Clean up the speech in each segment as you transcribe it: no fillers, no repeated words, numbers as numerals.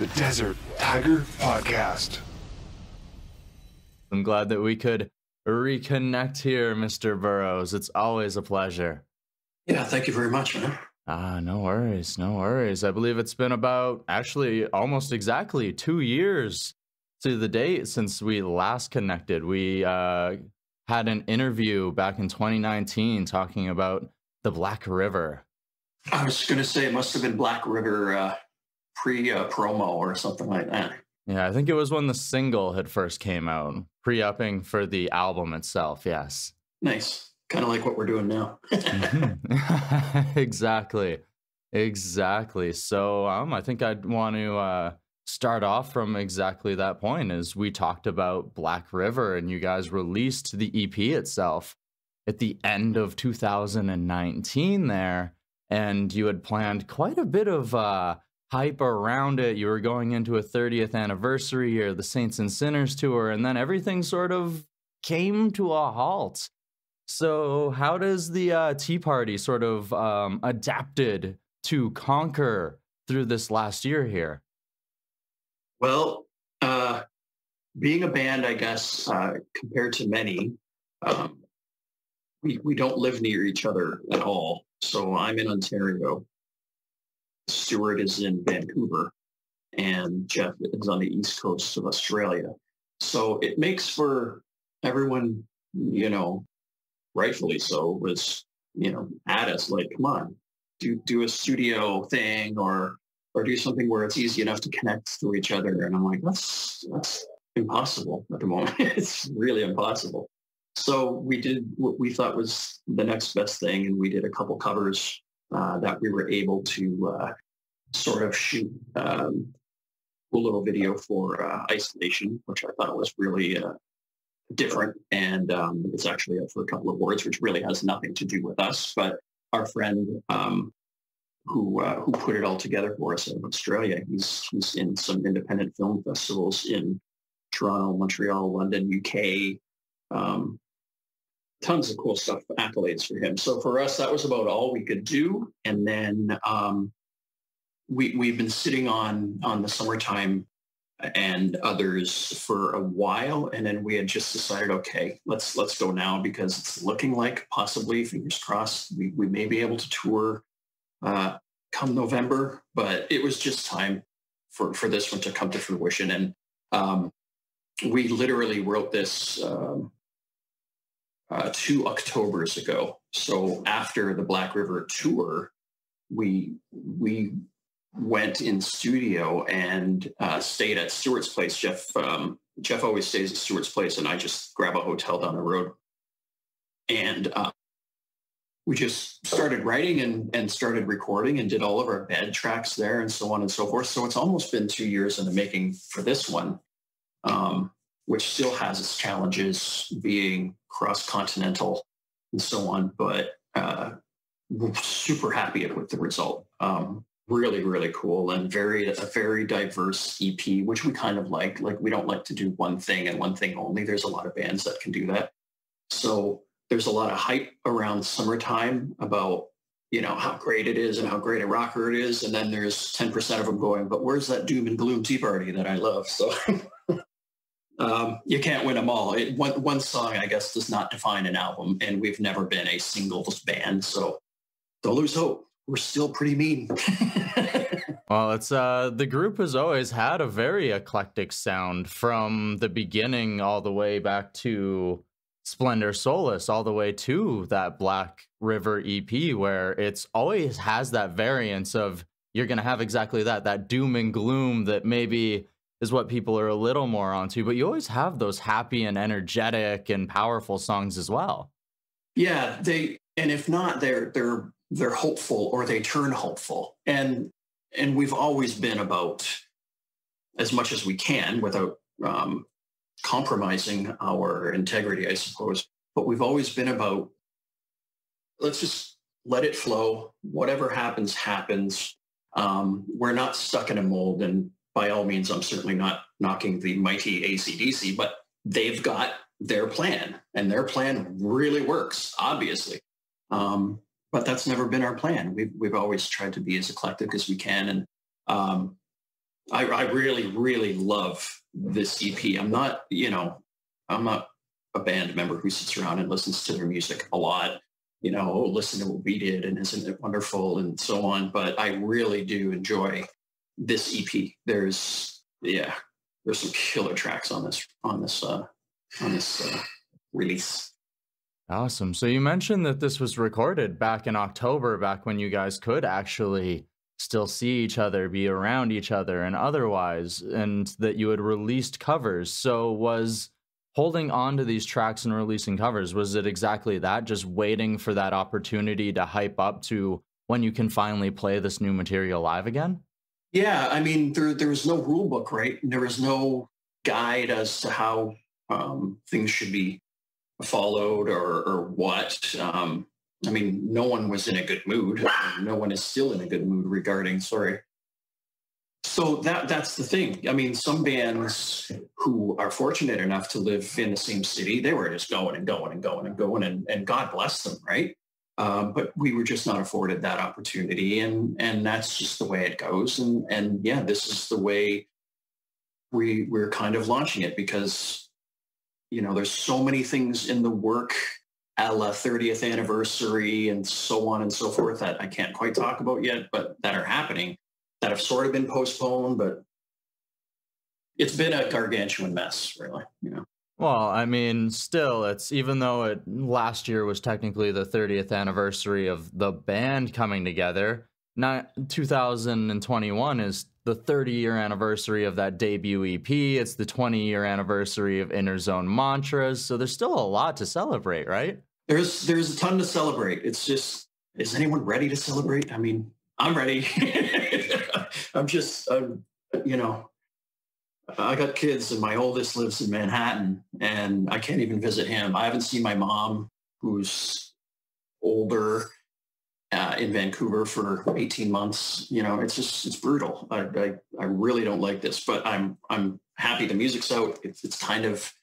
the Desert Tiger Podcast. I'm glad that we could reconnect here, Mr. Burrows. It's always a pleasure. Yeah, thank you very much, man. No worries, no worries. I believe it's been about, actually, almost exactly 2 years to the date since we last connected. We had an interview back in 2019 talking about the Black River. I was going to say it must have been Black River pre-promo or something like that. Yeah, I think it was when the single had first came out, pre-upping for the album itself, yes. Nice. Kind of like what we're doing now. Exactly. So I think I'd want to start off from exactly that point, as we talked about Black River and you guys released the EP itself at the end of 2019 there, and you had planned quite a bit of hype around it. You were going into a 30th anniversary year, the Saints and Sinners tour, and then everything sort of came to a halt. So how does the Tea Party sort of adapted to conquer through this last year here? Well, being a band, I guess, compared to many, we don't live near each other at all. So I'm in Ontario. Stuart is in Vancouver, and Jeff is on the east coast of Australia. So it makes for everyone, rightfully so, was, at us like, come on, do a studio thing or do something where it's easy enough to connect to each other. And I'm like, that's impossible at the moment. It's really impossible. So we did what we thought was the next best thing, and we did a couple covers that we were able to sort of shoot a little video for Isolation, which I thought was really different. And it's actually up for a couple of awards, which really has nothing to do with us. But our friend who put it all together for us in Australia, he's in some independent film festivals in Toronto, Montreal, London, UK. Tons of cool stuff, accolades for him. So for us, that was about all we could do. And then we've been sitting on the Summertime and others for a while. And then we had just decided, okay, let's go now, because it's looking like possibly, fingers crossed, we may be able to tour come November. But it was just time for this one to come to fruition. And we literally wrote this 2 Octobers ago. So after the Black River tour, we went in studio and stayed at Stuart's place. Jeff always stays at Stuart's place, and I just grab a hotel down the road. And we just started writing and started recording and did all of our bed tracks there and so on and so forth. So it's almost been 2 years in the making for this one, which still has its challenges, being cross-continental and so on. But we're super happy with the result. Really, really cool, and a very diverse EP, which we kind of like. Like, we don't like to do one thing and one thing only. There's a lot of bands that can do that. So there's a lot of hype around Summertime about, how great it is and how great a rocker it is. And then there's 10% of them going, but where's that doom and gloom Tea Party that I love? So you can't win them all. One song, I guess, does not define an album, and we've never been a singles band. So don't lose hope. We're still pretty mean. Well, it's the group has always had a very eclectic sound from the beginning all the way back to Splendor Solace, all the way to that Black River EP, where it's always has that variance of, you're going to have exactly that doom and gloom that maybe is what people are a little more onto, but you always have those happy and energetic and powerful songs as well. Yeah, and if not, they're hopeful, or they turn hopeful. And we've always been about, as much as we can without compromising our integrity, I suppose, but we've always been about, let's just let it flow. Whatever happens, happens. We're not stuck in a mold. And by all means, I'm certainly not knocking the mighty AC/DC, but they've got their plan, and their plan really works, obviously. But that's never been our plan. We've always tried to be as eclectic as we can. And I really, really love this EP. I'm not, I'm not a band member who sits around and listens to their music a lot, oh, listen to what we did and isn't it wonderful and so on. But I really do enjoy this EP. There's some killer tracks on this release. Awesome. So you mentioned that this was recorded back in October, back when you guys could actually still see each other, be around each other and otherwise, and that you had released covers. So was holding on to these tracks and releasing covers, was it exactly that, just waiting for that opportunity to hype up to when you can finally play this new material live again? Yeah, I mean, there was no rule book, right? There was no guide as to how things should be followed or what. I mean, no one was in a good mood. No one is still in a good mood regarding, So that's the thing. I mean, some bands who are fortunate enough to live in the same city, they were just going and going and going and going, and God bless them, right? But we were just not afforded that opportunity, and that's just the way it goes. And yeah, this is the way we're kind of launching it, because there's so many things in the work, a la 30th anniversary and so on and so forth, that I can't quite talk about yet, but that are happening, that have sort of been postponed. But it's been a gargantuan mess, really. Well, I mean, still, it's, even though last year was technically the 30th anniversary of the band coming together, 2021 is the 30-year anniversary of that debut EP. It's the 20-year anniversary of Inner Zone Mantras. So there's still a lot to celebrate, right? There's a ton to celebrate. It's just, is anyone ready to celebrate? I mean, I'm ready. I got kids, and my oldest lives in Manhattan, and I can't even visit him. I haven't seen my mom, who's older, in Vancouver for 18 months. It's brutal. I really don't like this, but I'm happy the music's out. It's kind of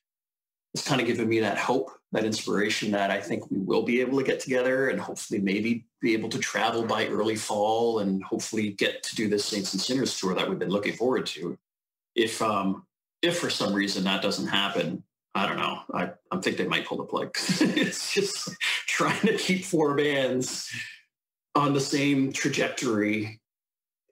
given me that hope, that inspiration, that I think we will be able to get together and hopefully maybe be able to travel by early fall and hopefully get to do this Saints and Sinners tour that we've been looking forward to. If for some reason that doesn't happen, I don't know. I think they might pull the plug. It's just trying to keep four bands on the same trajectory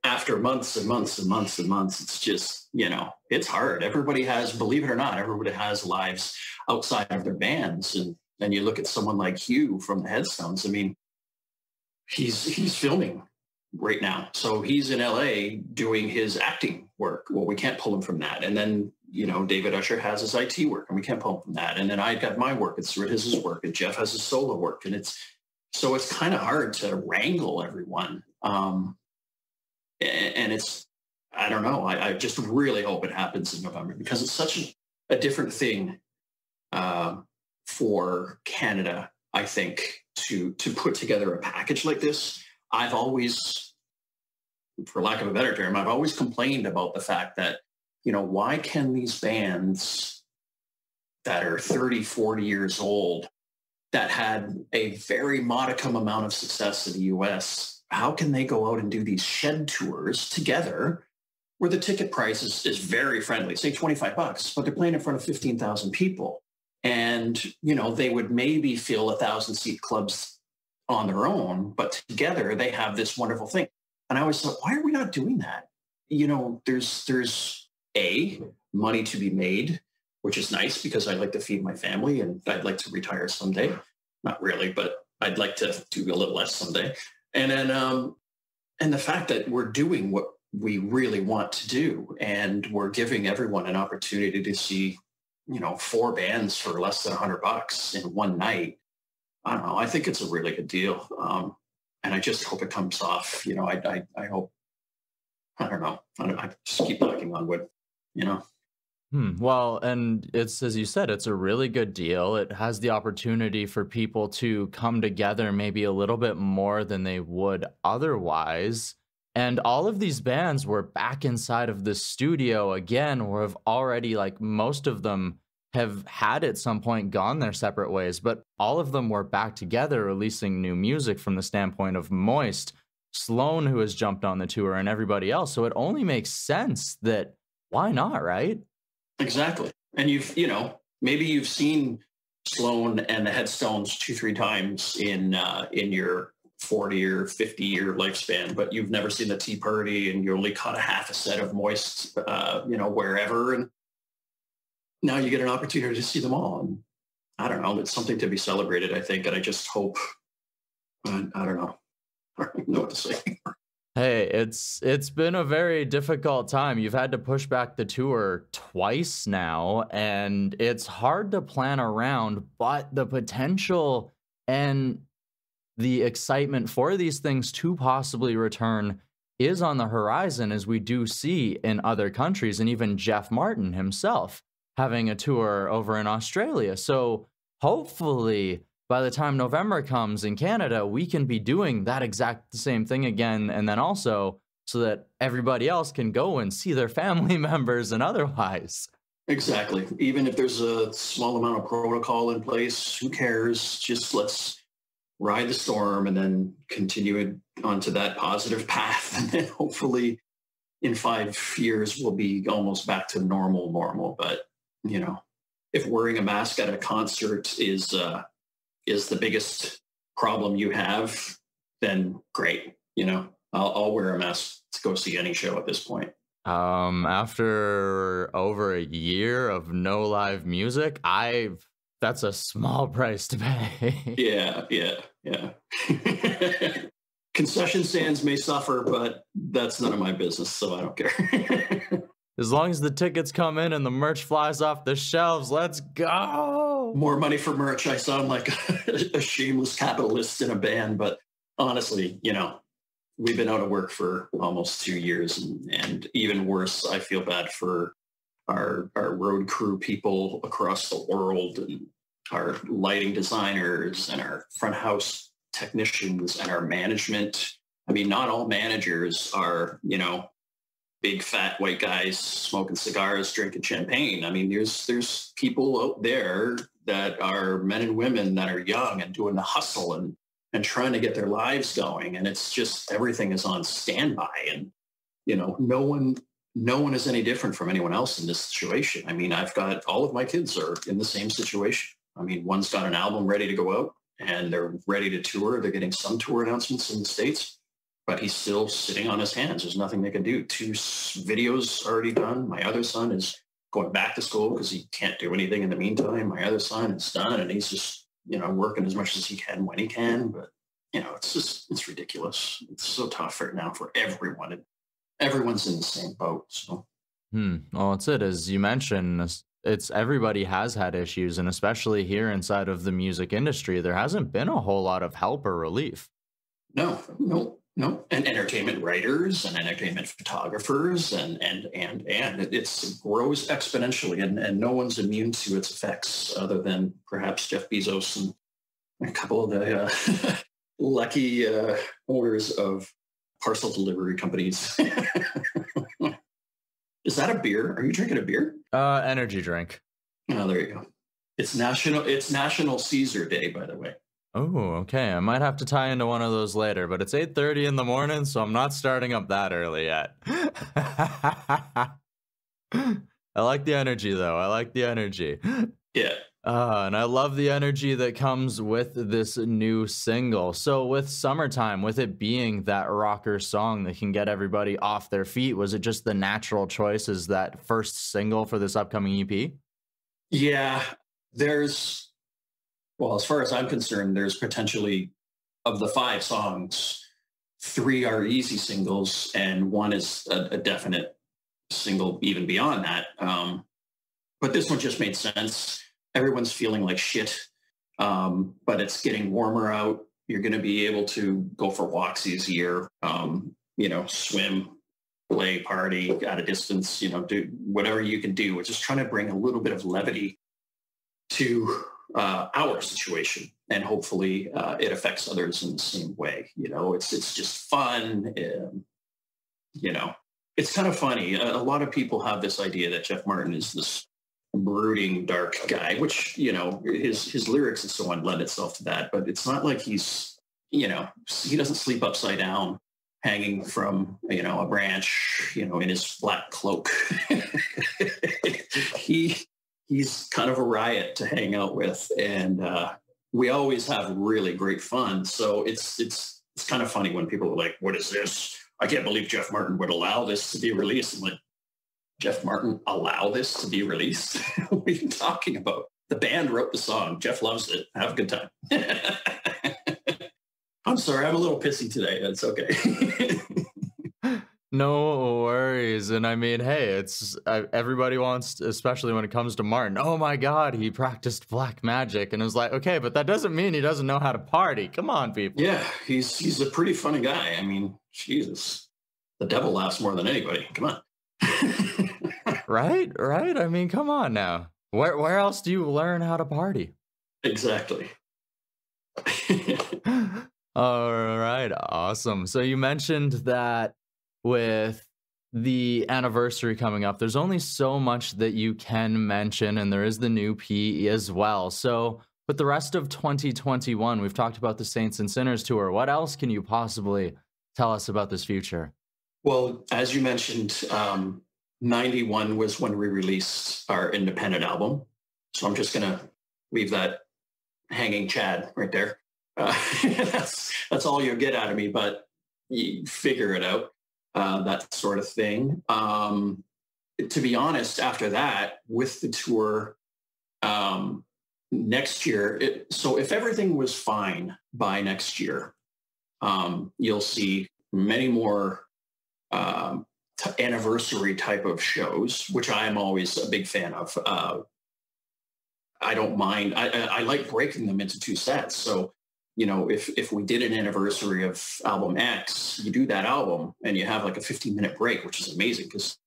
after months and months and months and months. It's just, it's hard. Everybody has, believe it or not, everybody has lives outside of their bands. And you look at someone like Hugh from the Headstones. I mean, he's filming right now. So he's in LA doing his acting work. Well, we can't pull him from that. And then, David Usher has his IT work, and we can't pull him from that. And then I got my work, it's his work, and Jeff has his solo work. And it's kind of hard to wrangle everyone. And it's, I don't know. I just really hope it happens in November, because it's such a different thing for Canada, I think, to put together a package like this. I've always, for lack of a better term, I've always complained about the fact that, why can these bands that are 30, 40 years old, that had a very modicum amount of success in the US, how can they go out and do these shed tours together where the ticket price is very friendly, say $25, but they're playing in front of 15,000 people. And, they would maybe fill 1,000-seat clubs on their own, but together they have this wonderful thing. And I always thought, why are we not doing that? There's money to be made, which is nice, because I'd like to feed my family and I'd like to retire someday. Not really, but I'd like to do a little less someday. And then, and the fact that we're doing what we really want to do, and we're giving everyone an opportunity to see, four bands for less than $100 in one night. I don't know. I think it's a really good deal. And I just hope it comes off. I hope, I don't know. I just keep knocking on wood, Well, and it's, as you said, it's a really good deal. It has the opportunity for people to come together maybe a little bit more than they would otherwise. And all of these bands were back inside of the studio again, or have already, like, most of them have had at some point gone their separate ways, but all of them were back together releasing new music from the standpoint of Moist. Sloan who has jumped on the tour and everybody else. So it only makes sense that why not, right? Exactly. And maybe you've seen Sloan and the Headstones 2-3 times in your 40 or 50-year lifespan, but you've never seen the Tea Party, and you only caught a half a set of Moist, wherever. And now you get an opportunity to see them all. And I don't know, it's something to be celebrated, I think. And I just hope, I don't know. I don't know what to say. Hey, it's been a very difficult time. You've had to push back the tour twice now, and it's hard to plan around, but the potential and the excitement for these things to possibly return is on the horizon, as we do see in other countries, and even Jeff Martin himself having a tour over in Australia. So hopefully by the time November comes in Canada, we can be doing that exact same thing again. And then also so that everybody else can go and see their family members and otherwise. Exactly. Even if there's a small amount of protocol in place, who cares? Just let's ride the storm and then continue it onto that positive path. And then hopefully in 5 years, we'll be almost back to normal. But, if wearing a mask at a concert is the biggest problem you have, then great. I'll wear a mask to go see any show at this point. After over a year of no live music, that's a small price to pay. Yeah. Concession stands may suffer, but that's none of my business, so I don't care. As long as the tickets come in and the merch flies off the shelves, let's go. More money for merch. I sound like a shameless capitalist in a band, but honestly, we've been out of work for almost 2 years, and even worse, I feel bad for our road crew people across the world, and our lighting designers and our front house technicians and our management. I mean, not all managers are, big fat white guys smoking cigars, drinking champagne. I mean, there's people out there that are men and women that are young and doing the hustle and trying to get their lives going. And it's just, everything is on standby. And, no one is any different from anyone else in this situation. I mean, I've got all of my kids are in the same situation. I mean, one's got an album ready to go out and they're ready to tour. They're getting some tour announcements in the States, but he's still sitting on his hands. There's nothing they can do. 2 videos already done. My other son is going back to school because he can't do anything in the meantime. My other son is done, and he's just, working as much as he can when he can. But, it's ridiculous. It's so tough right now for everyone. And everyone's in the same boat. So. Well, it's as you mentioned, it's everybody has had issues, and especially here inside of the music industry, there hasn't been a whole lot of help or relief. No. And entertainment writers and entertainment photographers and it grows exponentially, and no one's immune to its effects other than perhaps Jeff Bezos and a couple of the lucky owners of parcel delivery companies. Is that a beer? Are you drinking a beer? Energy drink. Oh, there you go. It's National Caesar Day, by the way. Oh, okay. I might have to tie into one of those later, but it's 8:30 in the morning, so I'm not starting up that early yet. I like the energy, though. I like the energy. Yeah. And I love the energy that comes with this new single. So with Summertime, with it being that rocker song that can get everybody off their feet, was it just the natural choice as that first single for this upcoming EP? Yeah, well, as far as I'm concerned, there's potentially, of the 5 songs, 3 are easy singles and 1 is a definite single even beyond that. But this one just made sense. Everyone's feeling like shit, but it's getting warmer out. You're going to be able to go for walks easier, swim, play, party at a distance, do whatever you can do. We're just trying to bring a little bit of levity to our situation, and hopefully it affects others in the same way. It's just fun. It's kind of funny. A lot of people have this idea that Jeff Martin is this brooding, dark guy, which, his lyrics and so on lend itself to that, but it's not like he's, he doesn't sleep upside down hanging from, a branch, in his black cloak. He's kind of a riot to hang out with, and we always have really great fun. So it's kind of funny when people are like, "What is this? I can't believe Jeff Martin would allow this to be released." I'm like, Jeff Martin allow this to be released? What are you talking about? The band wrote the song. Jeff loves it. Have a good time. I'm sorry, I'm a little pissy today. That's okay. No worries. And I mean, hey, everybody wants, especially when it comes to Martin, oh my God, he practiced black magic. And it was like, okay, but that doesn't mean he doesn't know how to party. Come on, people. Yeah, he's a pretty funny guy. I mean, Jesus, the devil laughs more than anybody. Come on. Right. I mean, come on now. Where else do you learn how to party? Exactly. All right, awesome. So you mentioned that with the anniversary coming up, there's only so much that you can mention, and there is the new PE as well. So with the rest of 2021, we've talked about the Saints and Sinners tour. What else can you possibly tell us about this future? Well, as you mentioned, 91 was when we released our independent album. So I'm just going to leave that hanging Chad right there. That's all you'll get out of me, but you figure it out, that sort of thing. To be honest, after that, with the tour next year, so if everything was fine by next year, you'll see many more anniversary type of shows, which I am always a big fan of. I don't mind. I like breaking them into two sets. So, if we did an anniversary of album X, you do that album and you have like a 15-minute break, which is amazing because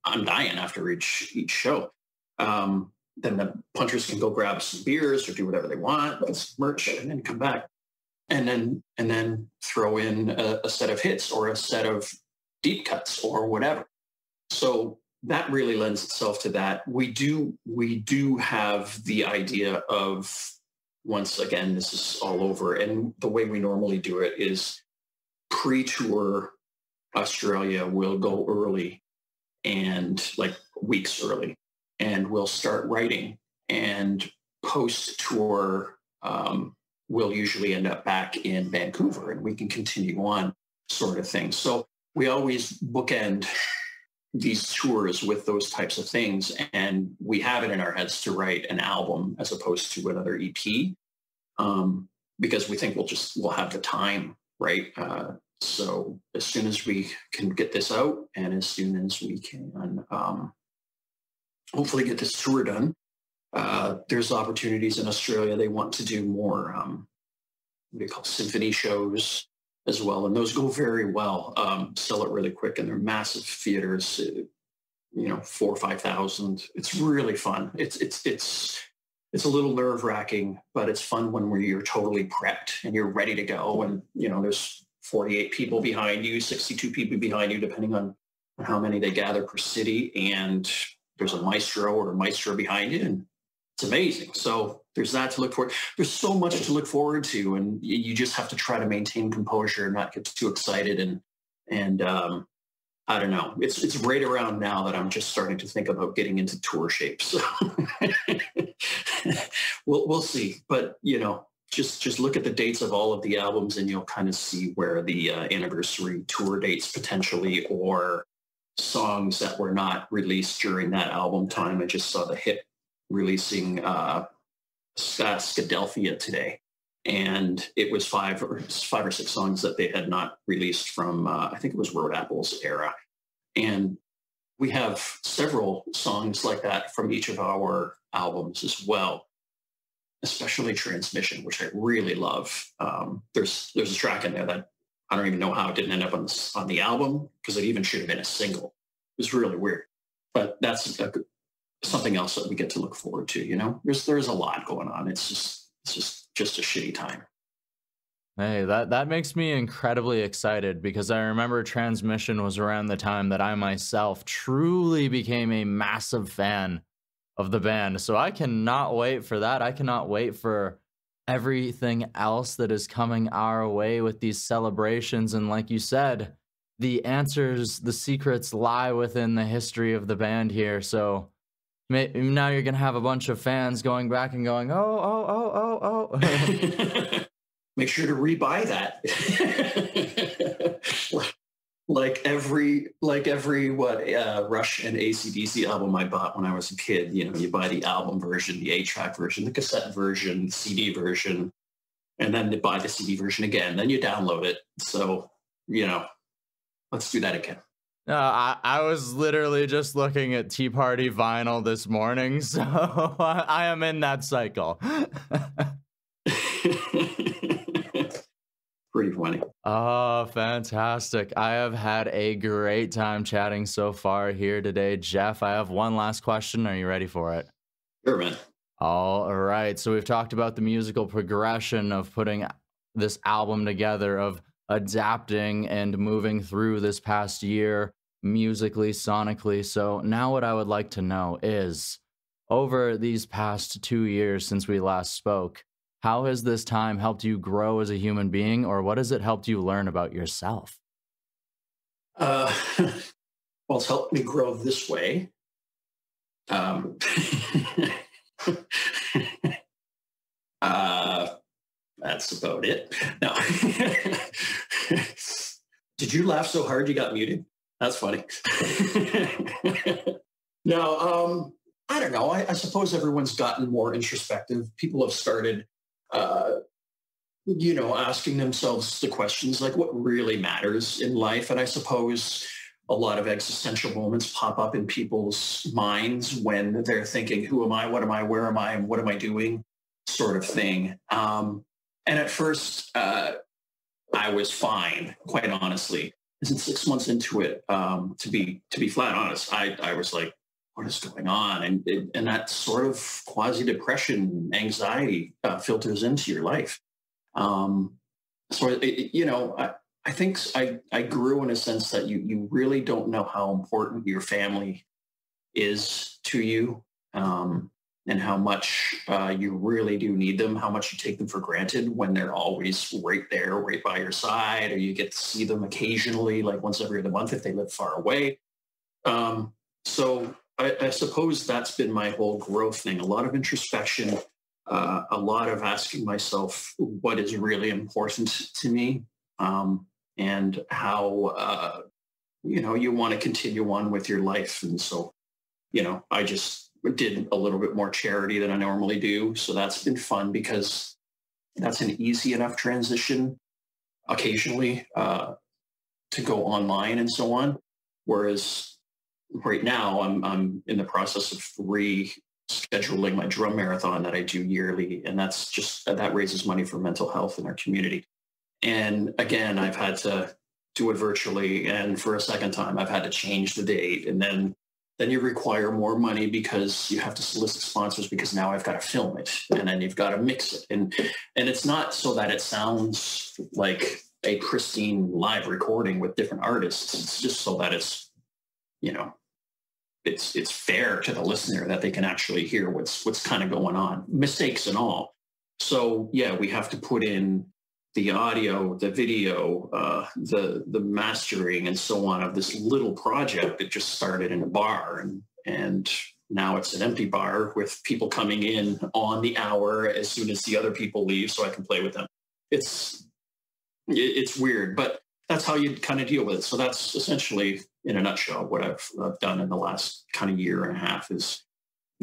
I'm dying after each show. Then the punchers can go grab some beers or do whatever they want, buy some merch, and then come back. And then throw in a set of hits or a set of deep cuts or whatever. So that really lends itself to that. We do have the idea of, once again, this is all over, and the way we normally do it is pre-tour Australia will go early, and like weeks early, and we'll start writing, and post-tour we'll usually end up back in Vancouver and we can continue on, sort of thing. So we always bookend these tours with those types of things, and we have it in our heads to write an album as opposed to another EP, because we think we'll have the time, right? So as soon as we can get this out, and as soon as we can hopefully get this tour done, there's opportunities in Australia. They want to do more what do you call symphony shows as well, and those go very well. Sell it really quick, and they're massive theaters, 4,000 or 5,000. It's really fun. It's a little nerve-wracking, but it's fun when you're totally prepped and you're ready to go, and there's 48 people behind you, 62 people behind you, depending on how many they gather per city, and there's a maestro or a maestro behind you, and it's amazing. So there's that to look forward. There's so much to look forward to, and you just have to try to maintain composure and not get too excited. And I don't know. It's right around now that I'm just starting to think about getting into tour shape. So we'll see. But just look at the dates of all of the albums, and you'll kind of see where the anniversary tour dates potentially, or songs that were not released during that album time. I just saw the hit releasing Skadelphia today, and it was five or six songs that they had not released from I think it was Road Apple's era. And we have several songs like that from each of our albums as well, especially Transmission, which I really love. There's a track in there that I don't even know how it didn't end up on the album, because it even should have been a single. It was really weird, but that's something else that we get to look forward to. There's a lot going on. It's just a shitty time. Hey, that makes me incredibly excited, because I remember Transmission was around the time that I myself truly became a massive fan of the band. So I cannot wait for that. I cannot wait for everything else that is coming our way with these celebrations. And like you said, the answers, the secrets lie within the history of the band here. So now you're going to have a bunch of fans going back and going, oh. Make sure to rebuy that. like every Rush and AC/DC album I bought when I was a kid, you know, you buy the album version, the 8-track version, the cassette version, the CD version, and then you buy the CD version again. Then you download it. So, you know, let's do that again. I was literally just looking at Tea Party vinyl this morning, so I am in that cycle. Pretty funny. Oh, fantastic. I have had a great time chatting so far here today. Jeff, I have one last question. Are you ready for it? Sure, man. All right. So we've talked about the musical progression of putting this album together, of adapting and moving through this past year musically, sonically. So now what I would like to know is, over these past 2 years since we last spoke, how has this time helped you grow as a human being, or what has it helped you learn about yourself? Well, it's helped me grow this way. That's about it. No. Did you laugh so hard you got muted? That's funny. No, I don't know. I suppose everyone's gotten more introspective. People have started, you know, asking themselves the questions like what really matters in life. And I suppose a lot of existential moments pop up in people's minds when they're thinking, who am I? What am I? Where am I? And what am I doing? Sort of thing. And at first, I was fine, quite honestly. And 6 months into it, to be flat honest, I was like, what is going on? And that sort of quasi-depression, anxiety filters into your life. You know, I think I grew in a sense that you really don't know how important your family is to you, and how much you really do need them, how much you take them for granted when they're always right there, right by your side, or you get to see them occasionally, like once every other month if they live far away. So I suppose that's been my whole growth thing, a lot of introspection, a lot of asking myself what is really important to me, and how, you know, you want to continue on with your life. And so, you know, I just did a little bit more charity than I normally do. So that's been fun because that's an easy enough transition occasionally to go online and so on. Whereas right now I'm in the process of rescheduling my drum marathon that I do yearly. And that's just, that raises money for mental health in our community. And again, I've had to do it virtually. And for a second time, I've had to change the date. And then you require more money because you have to solicit sponsors because now I've got to film it and then you've got to mix it. And it's not so that it sounds like a pristine live recording with different artists. It's just so that it's, you know, it's fair to the listener that they can actually hear what's kind of going on, mistakes and all. So yeah, we have to put in the audio, the video, the mastering and so on of this little project that just started in a bar. And now it's an empty bar with people coming in on the hour as soon as the other people leave so I can play with them. It's weird, but that's how you kind of deal with it. So that's essentially, in a nutshell, what I've done in the last kind of year and a half is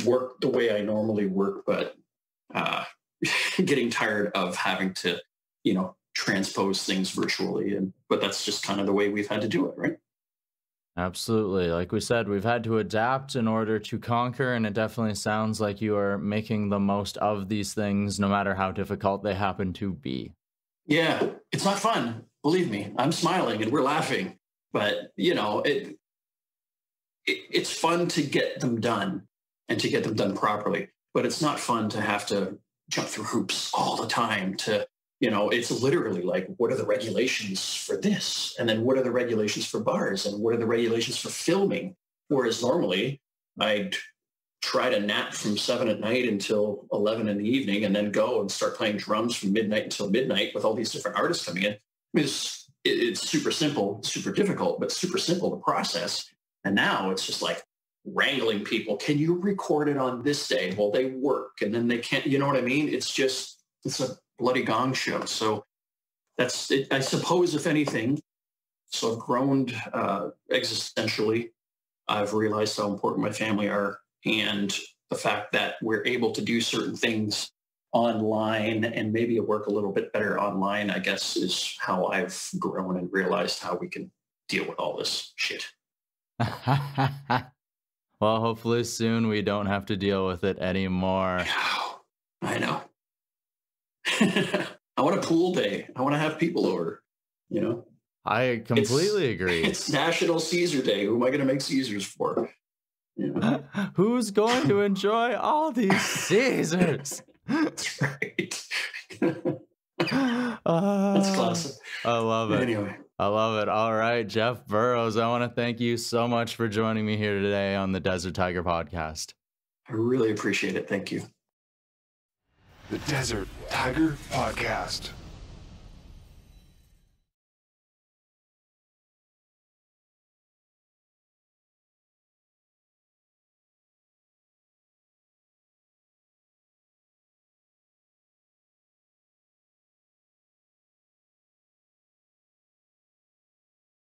work the way I normally work, but getting tired of having to, you know, transpose things virtually. But that's just kind of the way we've had to do it, right? Absolutely. Like we said, we've had to adapt in order to conquer, and it definitely sounds like you are making the most of these things, no matter how difficult they happen to be. Yeah, it's not fun. Believe me, I'm smiling and we're laughing, but you know, it's fun to get them done and to get them done properly, but it's not fun to have to jump through hoops all the time to, you know, it's literally like, what are the regulations for this? And then what are the regulations for bars? And what are the regulations for filming? Whereas normally I'd try to nap from 7 at night until 11 in the evening and then go and start playing drums from midnight until midnight with all these different artists coming in. I mean, it's super simple, super difficult, but super simple to process. And now it's just like wrangling people. Can you record it on this day? Well, they work and then they can't, you know what I mean? It's a bloody gong show. So that's it, I suppose, if anything. So I've grown existentially. I've realized how important my family are, and the fact that we're able to do certain things online and maybe work a little bit better online, I guess, is how I've grown and realized how we can deal with all this shit. Well, hopefully soon we don't have to deal with it anymore. I know. I want a pool day. I want to have people over, you know? I completely agree. It's National Caesar Day. Who am I going to make Caesars for? You know? Who's going to enjoy all these Caesars? That's right. That's That's classic. I love it. Anyway. I love it. All right, Jeff Burrows, I want to thank you so much for joining me here today on the Desert Tiger Podcast. I really appreciate it. Thank you. The Desert Tiger Podcast.